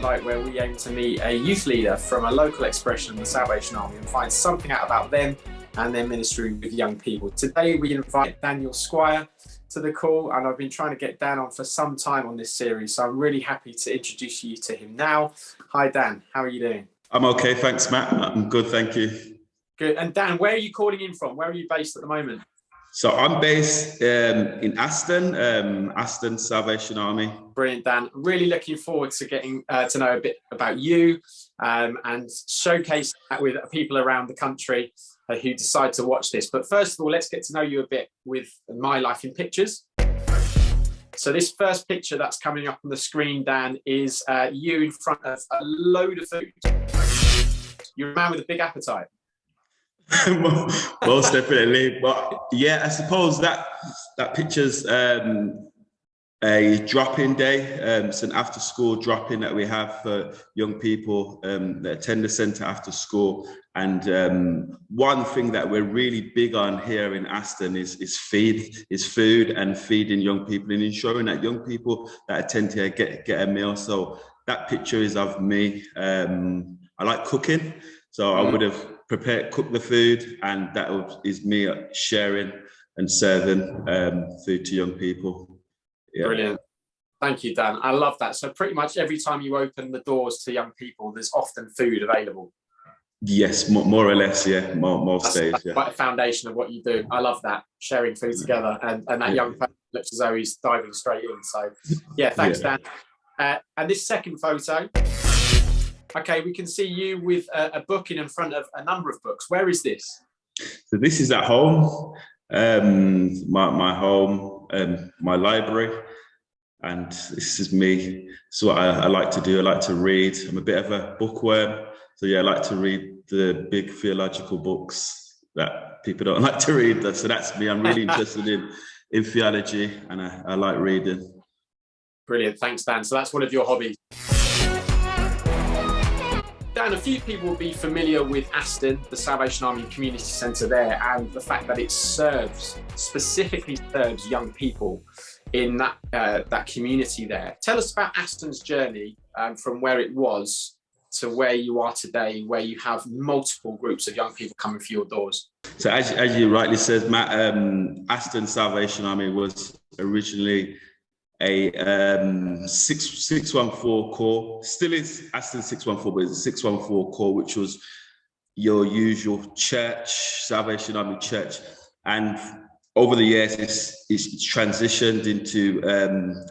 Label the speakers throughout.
Speaker 1: Spotlight, where we aim to meet a youth leader from a local expression of the Salvation Army and find something out about them and their ministry with young people. Today we invite Dan Squires to the call, and I've been trying to get Dan on for some time on this series, so I'm really happy to introduce you to him now. Hi Dan, how are you doing?
Speaker 2: I'm okay, thanks Matt. I'm good, thank you.
Speaker 1: Good. And Dan, where are you calling in from? Where are you based at the moment?
Speaker 2: So I'm based in Aston, Aston Salvation Army.
Speaker 1: Brilliant, Dan. Really looking forward to getting to know a bit about you and showcase that with people around the country who decide to watch this. But first of all, let's get to know you a bit with My Life in Pictures. So this first picture that's coming up on the screen, Dan, is you in front of a load of food. You're a man with a big appetite.
Speaker 2: Most definitely, but yeah, I suppose that picture's a drop-in day. It's an after-school drop-in that we have for young people that attend the centre after school. And one thing that we're really big on here in Aston is food and feeding young people and ensuring that young people that attend here get a meal. So that picture is of me. I like cooking, so I would have cook the food, and that is me sharing and serving food to young people. Yeah.
Speaker 1: Brilliant. Thank you, Dan. I love that. So pretty much every time you open the doors to young people, there's often food available.
Speaker 2: Yes, more or less, yeah. Most days,
Speaker 1: that's
Speaker 2: yeah.
Speaker 1: Quite a foundation of what you do. I love that, sharing food together, and that young person looks as though he's diving straight in. So yeah, thanks, Dan. And this second photo, okay, we can see you with a book in front of a number of books. Where is this?
Speaker 2: So this is at home, my home, my library, and this is me. It's what I like to do. I like to read. I'm a bit of a bookworm, so yeah, I like to read the big theological books that people don't like to read. So that's me. I'm really interested in theology, and I like reading. Brilliant,
Speaker 1: thanks, Dan. So that's one of your hobbies. Dan, a few people will be familiar with Aston, the Salvation Army Community Centre there, and the fact that it specifically serves young people in that community there. Tell us about Aston's journey from where it was to where you are today, where you have multiple groups of young people coming through your doors.
Speaker 2: So as you rightly said, Matt, Aston Salvation Army was originally a 614 core, still is Aston 614, but it's a 614 core, which was your usual church, Salvation Army church. And over the years, it's transitioned into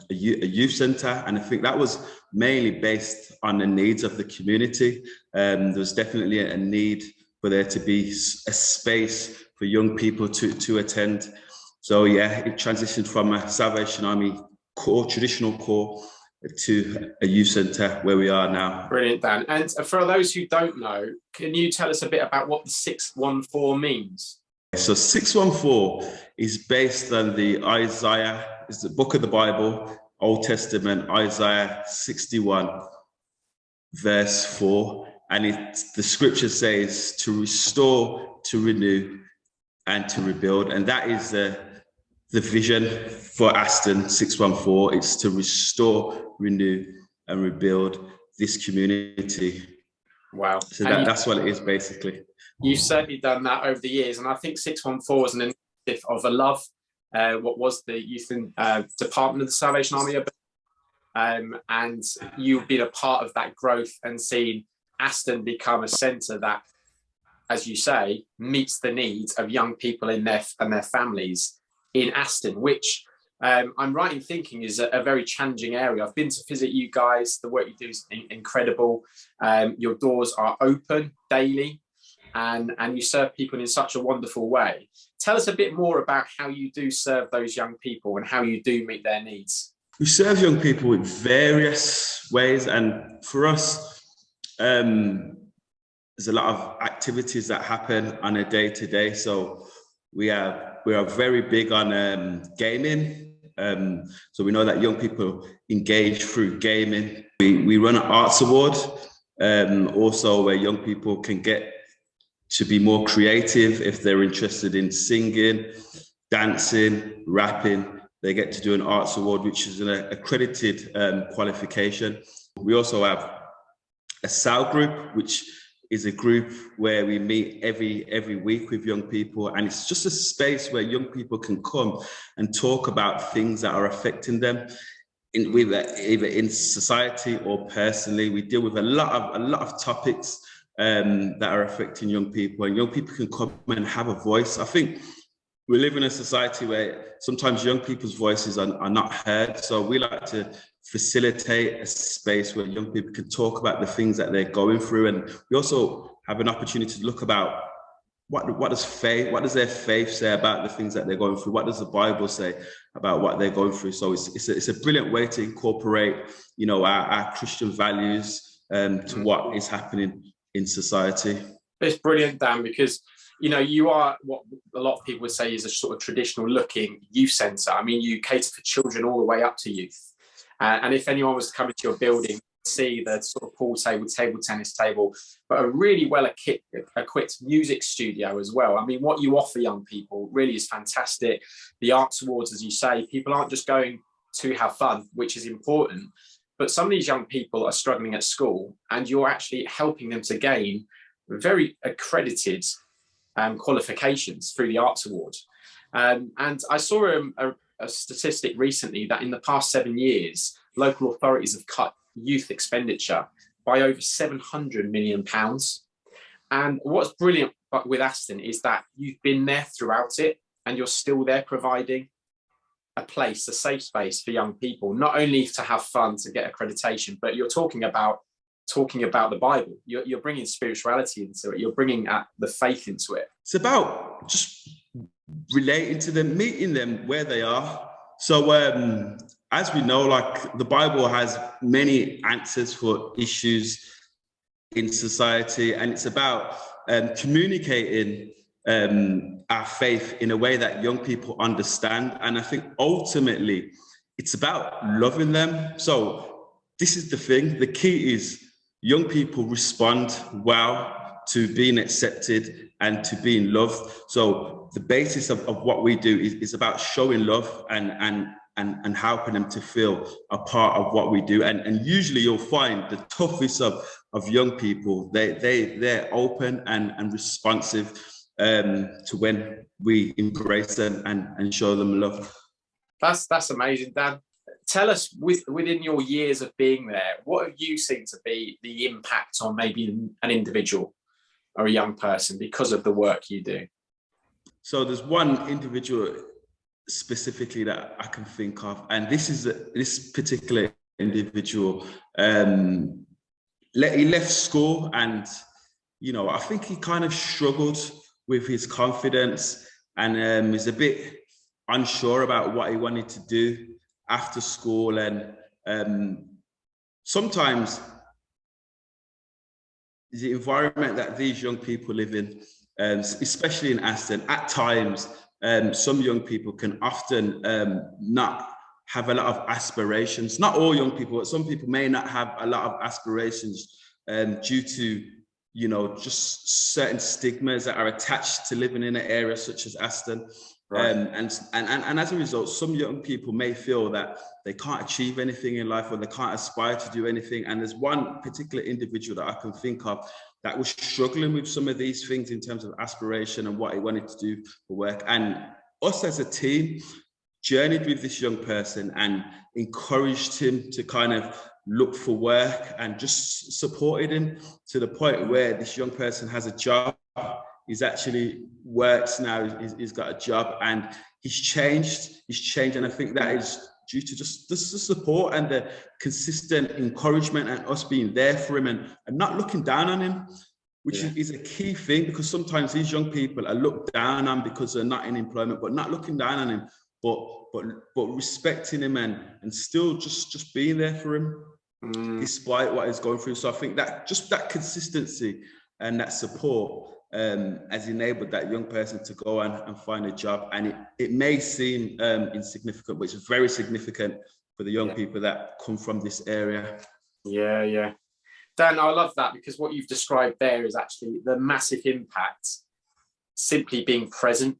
Speaker 2: a youth centre. And I think that was mainly based on the needs of the community. There was definitely a need for there to be a space for young people to attend. So yeah, it transitioned from a Salvation Army core, traditional core, to a youth centre where we are now.
Speaker 1: Brilliant, Dan. And for those who don't know, can you tell us a bit about what the 614 means?
Speaker 2: So 614 is based on the Isaiah, it's the book of the Bible, Old Testament, Isaiah 61, verse 4. And the scripture says to restore, to renew, and to rebuild. And that is the vision for Aston 614. It's to restore, renew, and rebuild this community.
Speaker 1: Wow.
Speaker 2: So that's what it is, basically.
Speaker 1: You've certainly done that over the years. And I think 614 was an initiative of a love, what was the youth department of the Salvation Army. And you've been a part of that growth and seen Aston become a centre that, as you say, meets the needs of young people and their families in Aston, which I'm right in thinking is a very challenging area. I've been to visit you guys. The work you do is incredible. Your doors are open daily, and you serve people in such a wonderful way. Tell us a bit more about how you do serve those young people and how you do meet their needs.
Speaker 2: We serve young people in various ways, and for us, there's a lot of activities that happen on a day-to-day. So we are very big on gaming. So we know that young people engage through gaming. We run an arts award, also where young people can get to be more creative if they're interested in singing, dancing, rapping. They get to do an arts award, which is an accredited qualification. We also have a cell group, which is a group where we meet every week with young people, and it's just a space where young people can come and talk about things that are affecting them either in society or personally. We deal with a lot of topics that are affecting young people, and young people can come and have a voice. I think we live in a society where sometimes young people's voices are not heard. So we like to facilitate a space where young people can talk about the things that they're going through. And we also have an opportunity to look about what does their faith say about the things that they're going through? What does the Bible say about what they're going through? So it's a brilliant way to incorporate, our Christian values to what is happening in society.
Speaker 1: It's brilliant, Dan, because you are what a lot of people would say is a sort of traditional looking youth centre. I mean, you cater for children all the way up to youth. And if anyone was to come into your building, see the sort of pool table, table tennis table, but a really well equipped music studio as well. I mean, what you offer young people really is fantastic. The Arts Awards, as you say, people aren't just going to have fun, which is important, but some of these young people are struggling at school, and you're actually helping them to gain very accredited qualifications through the Arts Award. And I saw a statistic recently that in the past 7 years, local authorities have cut youth expenditure by over £700 million. And what's brilliant with Aston is that you've been there throughout it, and you're still there providing a place, a safe space for young people, not only to have fun, to get accreditation, but you're talking about the Bible. You're bringing spirituality into it. You're bringing the faith into it.
Speaker 2: It's about just relating to them, meeting them where they are. So as we know, like, the Bible has many answers for issues in society, and it's about communicating our faith in a way that young people understand. And I think ultimately it's about loving them. So this is the thing. The key is young people respond well to being accepted and to being loved. So the basis of what we do is about showing love and helping them to feel a part of what we do. And usually you'll find the toughest of young people, they're open and responsive to when we embrace them and show them love.
Speaker 1: That's amazing, Dan. Tell us, within your years of being there, what have you seen to be the impact on maybe an individual or a young person because of the work you do?
Speaker 2: So there's one individual specifically that I can think of, and this particular individual, he left school, and I think he kind of struggled with his confidence, and was a bit unsure about what he wanted to do after school. And sometimes the environment that these young people live in, especially in Aston, at times some young people can often not have a lot of aspirations. Not all young people, but some people may not have a lot of aspirations due to just certain stigmas that are attached to living in an area such as Aston. Right. And as a result, some young people may feel that they can't achieve anything in life, or they can't aspire to do anything. And there's one particular individual that I can think of that was struggling with some of these things in terms of aspiration and what he wanted to do for work. And us as a team journeyed with this young person and encouraged him to kind of look for work, and just supported him to the point where this young person has a job. He's actually works now, he's got a job, and he's changed. And I think that is due to just the support and the consistent encouragement and us being there for him and not looking down on him, which is a key thing, because sometimes these young people are looked down on because they're not in employment, but not looking down on him, but respecting him and still just being there for him despite what he's going through. So I think that just that consistency and that support has enabled that young person to go and find a job. And it may seem insignificant, but it's very significant for the young people that come from this area.
Speaker 1: Yeah. Dan, I love that, because what you've described there is actually the massive impact simply being present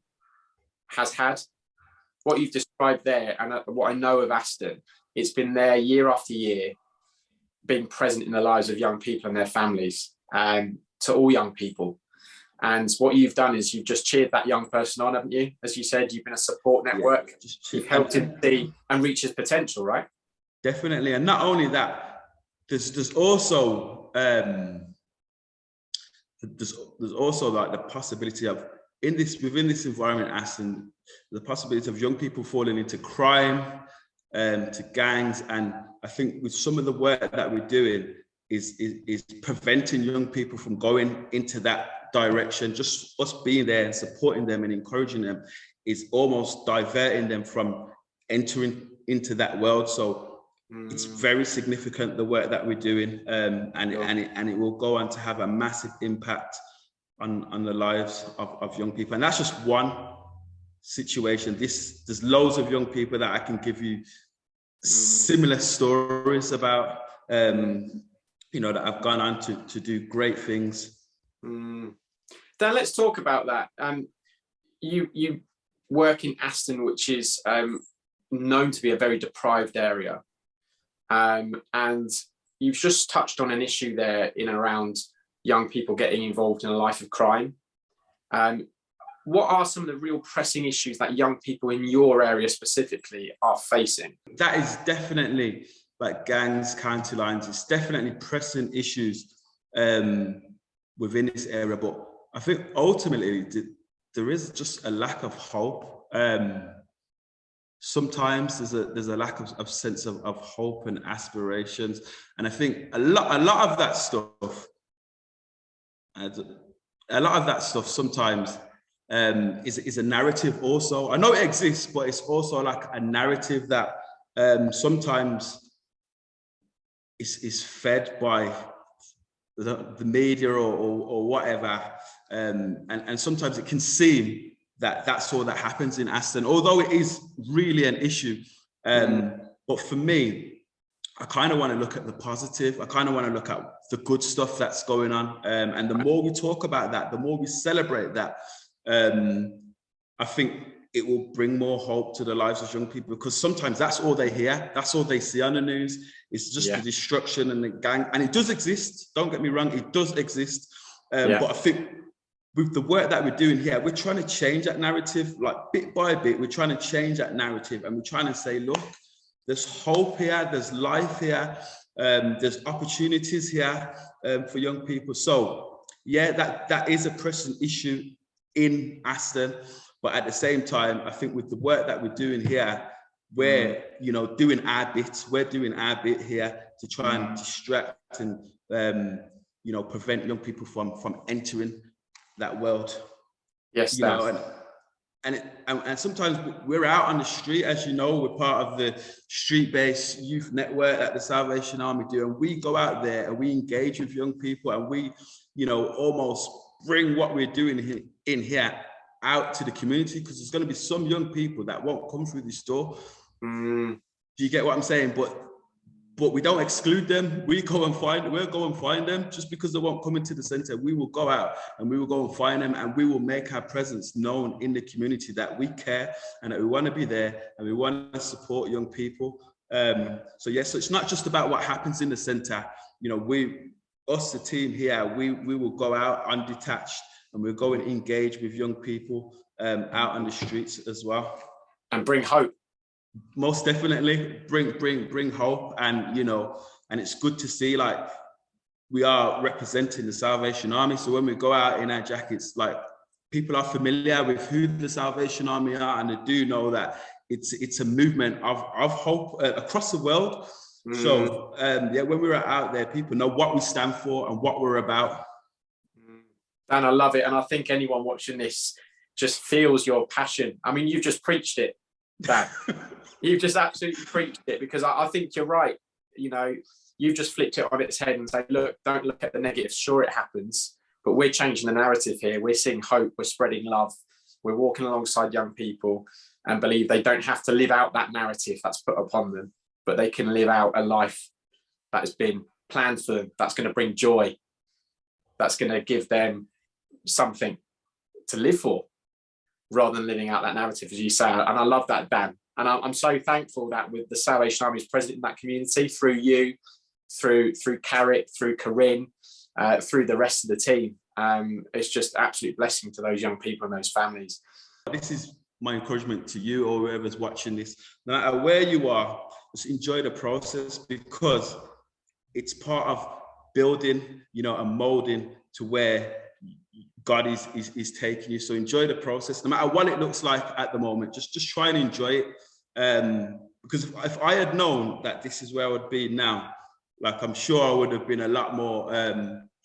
Speaker 1: has had. What you've described there, and what I know of Aston, it's been there year after year, being present in the lives of young people and their families, to all young people. And what you've done is you've just cheered that young person on, haven't you? As you said, you've been a support network.
Speaker 2: Yeah,
Speaker 1: you've helped him see and reach his potential, right?
Speaker 2: Definitely. And not only that, there's also there's also like the possibility of within this environment, Aston, the possibility of young people falling into crime, to gangs. And I think with some of the work that we're doing is preventing young people from going into that direction. Just us being there and supporting them and encouraging them is almost diverting them from entering into that world. So it's very significant, the work that we're doing, and it will go on to have a massive impact on the lives of young people. And that's just one situation. There's loads of young people that I can give you similar stories about, that have gone on to do great things.
Speaker 1: Dan, let's talk about that. You work in Aston, which is known to be a very deprived area. And you've just touched on an issue there in and around young people getting involved in a life of crime. What are some of the real pressing issues that young people in your area specifically are facing?
Speaker 2: That is definitely, like gangs, county lines, it's definitely pressing issues within this area. But I think ultimately there is just a lack of hope. Sometimes there's a lack of sense of hope and aspirations. And I think a lot of that stuff sometimes is a narrative also. I know it exists, but it's also like a narrative that sometimes is fed by the media or whatever. And sometimes it can seem that that's all that happens in Aston, although it is really an issue. But for me, I kind of want to look at the positive. I kind of want to look at the good stuff that's going on. And the more we talk about that, the more we celebrate that, I think it will bring more hope to the lives of young people, because sometimes that's all they hear. That's all they see on the news. It's just the destruction and the gang. And it does exist. Don't get me wrong. It does exist. But I think with the work that we're doing here, we're trying to change that narrative, like bit by bit. We're trying to change that narrative, and we're trying to say, look, there's hope here, there's life here, there's opportunities here for young people. So yeah, that is a pressing issue in Aston. But at the same time, I think with the work that we're doing here, we're doing our bit. We're doing our bit here to try and distract and prevent young people from entering that world.
Speaker 1: Yes,
Speaker 2: and sometimes we're out on the street, as you know. We're part of the street-based youth network that the Salvation Army do, and we go out there and we engage with young people, and we almost bring what we're doing in here out to the community, because there's going to be some young people that won't come through this door. Do you get what I'm saying? But we don't exclude them. We'll go and find them. Just because they won't come into the centre, we will go out and we will go and find them, and we will make our presence known in the community, that we care and that we want to be there and we want to support young people. So it's not just about what happens in the centre. The team here, we will go out undetached, and we'll go and engage with young people out on the streets as well.
Speaker 1: And bring hope.
Speaker 2: Most definitely bring hope. And and it's good to see, like, we are representing the Salvation Army. So when we go out in our jackets, like, people are familiar with who the Salvation Army are, and they do know that it's a movement of hope across the world. So when we're out there, people know what we stand for and what we're about.
Speaker 1: Dan, I love it. And I think anyone watching this just feels your passion. I mean, you've just preached it, Dan. You've just absolutely preached it, because I think you're right. You've just flipped it on its head and say, look, don't look at the negatives. Sure, it happens, but we're changing the narrative here. We're seeing hope. We're spreading love. We're walking alongside young people and believe they don't have to live out that narrative that's put upon them, but they can live out a life that has been planned for them, that's going to bring joy, that's going to give them something to live for, rather than living out that narrative, as you say. And I love that, Dan. And I'm so thankful that with the Salvation Army is present in that community through you, through Carrick, through Corinne, through the rest of the team. It's just absolute blessing to those young people and those families.
Speaker 2: This is my encouragement to you or whoever's watching this. No matter where you are, just enjoy the process, because it's part of building, and molding to where God is taking you. So enjoy the process, no matter what it looks like at the moment. Just try and enjoy it. Because if I had known that this is where I would be now, like, I'm sure I would have been a lot more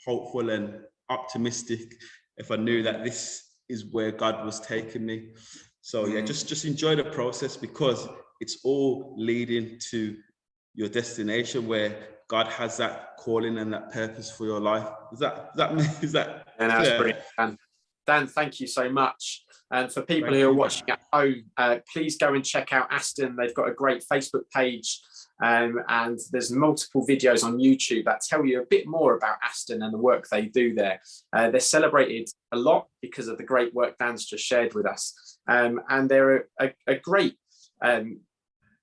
Speaker 2: hopeful and optimistic if I knew that this is where God was taking me. So yeah, just enjoy the process, because it's all leading to your destination where God has that calling and that purpose for your life. Is that
Speaker 1: And that's brilliant, Dan. Dan, thank you so much. And for people who are watching at home, please go and check out Aston. They've got a great Facebook page, and there's multiple videos on YouTube that tell you a bit more about Aston and the work they do there. They're celebrated a lot because of the great work Dan's just shared with us. And they're a great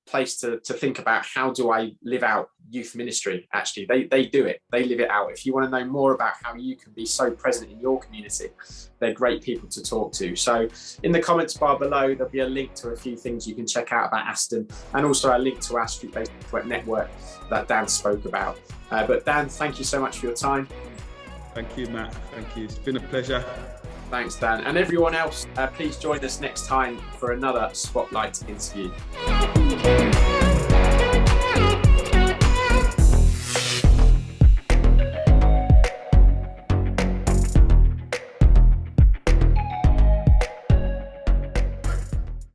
Speaker 1: place to think about, how do I live out youth ministry? Actually, they do it. They live it out. If you want to know more about how you can be so present in your community, they're great people to talk to. So in the comments bar below, there'll be a link to a few things you can check out about Aston, and also a link to our street-based network that Dan spoke about. But Dan, thank you so much for your time.
Speaker 2: Thank you, Matt. Thank you. It's been a pleasure.
Speaker 1: Thanks, Dan. And everyone else, please join us next time for another Spotlight interview.